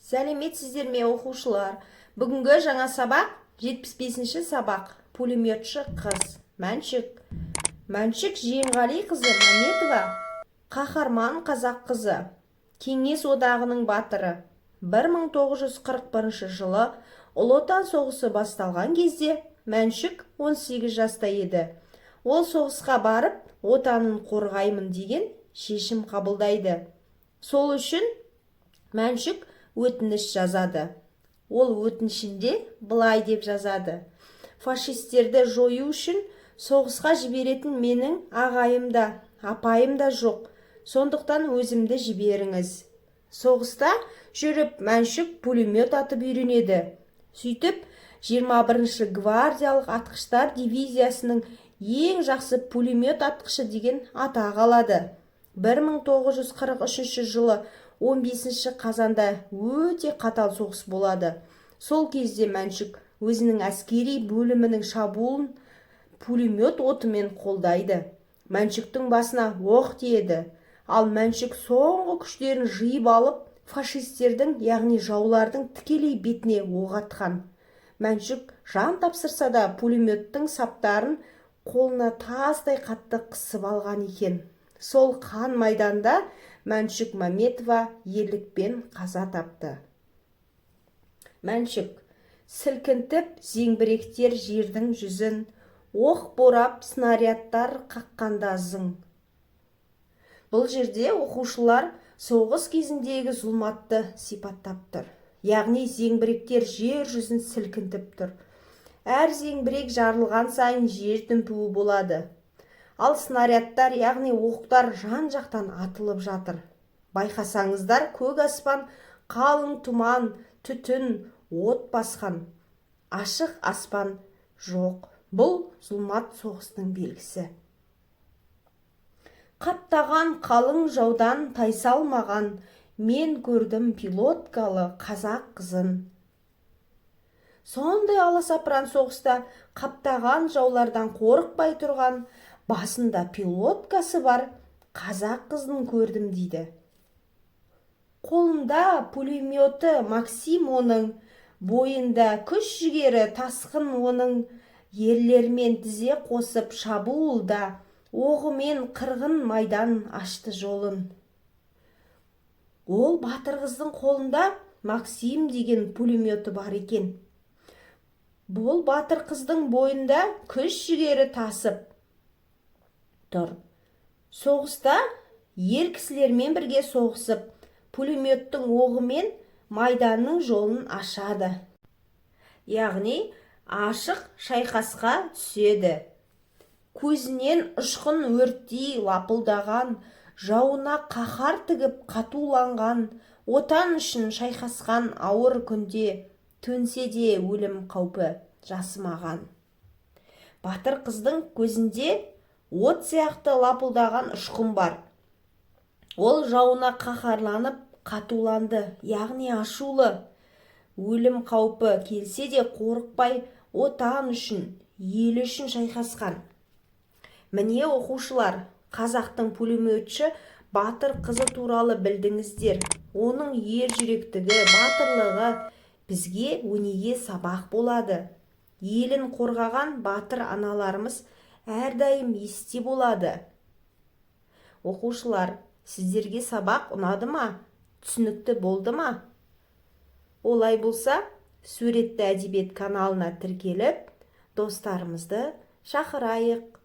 Сәлеметсіздер ме оқушылар? Бүгінгі жаңа сабақ 75-ші сабақ. Пулеметші қыз. Мәншік. Мәншік Жиенғалиқызы Мәметова қаһарман қазақ қызы. Кеңес одағының батыры. 1941 жылы Ұлы Отан соғысы басталған кезде Мәншік 18 жаста еді. Ол соғысқа барып, отанын қорғаймын деген шешім қабылдайды. Сол үшін Мәншік өтініш жазады. Ол өтінішінде былай деп жазады: фашистерді жою үшін соғысқа жіберетін менің ағайым да, апайым да жоқ. Сондықтан өзімді жіберіңіз. Соғыста жүріп Мәншік пулемет атып үйренеді. Сөйтіп, 21-ші гвардиялық атқыштар дивизиясының ең жақсы пулемет атқышы деген атақ алады. 1943 жылы 15-ші қазанда өте қатал соғыс болады. Сол кезде Мәншік өзінің әскери бөлімінің шабуылын пулемет отымен қолдайды. Мәншіктің басына оқ тиеді. Ал Мәншік соңғы күштерін жиып алып, фашистердің, яғни жаулардың тікелей бетіне оқ атқан. Мәншік жан тапсырса да пулеметтің саптарын қолына тастай қатты қысып алған екен. Сол қан майданда Мәншік Мәметова ерлікпен қаза тапты. Мәншік: сілкінтіп зеңбіректер жердің жүзін, оқ борап снарядтар қаққанда зың. Бұл жерде оқушылар соғыс кезіндегі зұлматты сипаттап тұр. Яғни зеңбіректер жер жүзін сілкінтіп тұр. Әр зеңбірек жарылған сайын жер дүмпуі болады. Ал снарядтар, яғни оқтар жан-жақтан атылып жатыр. Байқасаңыздар, көк аспан қалың тұман, түтін, от басқан. Ашық аспан жоқ. Бұл зұлмат соғыстың белгісі. Қаптаған қалың жаудан тайсалмаған, мен көрдім пилоткалы қазақ қызын. Сондай аласапыран соғыста қаптаған жаулардан қорықпай тұрған, басында пилоткасы бар қазақ қызын көрдім дейді. Қолында пулеметі Максим оның, бойында күш жігері тасқын оның, ерлермен тізе қосып шабуылда, оғымен қырғын майдан ашты жолын. Ол батыр қыздың қолында Максим деген пулеметі бар екен. Бұл батыр қыздың бойында күш жігері тасып тұр. Соғыста ер кісілермен бірге соғысып, пулеметтің оғымен майданның жолын ашады. Яғни ашық шайқасқа түседі. Көзінен ұшқын өрттей лапылдаған, жауына қаһар тігіп қатуланған, отан үшін шайқасқан ауыр күнде, төнсе де өлім қаупі жасымаған. Батыр қыздың көзінде от сияқты лапылдаған ұшқын бар. Ол жауына қаһарланып қатуланды, яғни ашулы. Өлім қаупі келсе де қорықпай, отан үшін, ел үшін шайқасқан. Міне оқушылар, қазақтың пулеметші батыр қызы туралы білдіңіздер. Оның ер жүректігі, батырлығы бізге өнеге сабақ болады. Елін қорғаған батыр аналарымыз әрдайым есте болады. Оқушылар, сіздерге сабақ ұнады ма? Түсінікті болды ма? Олай болса, суретті әдебиет каналына тіркеліп, достарымызды шақырайық.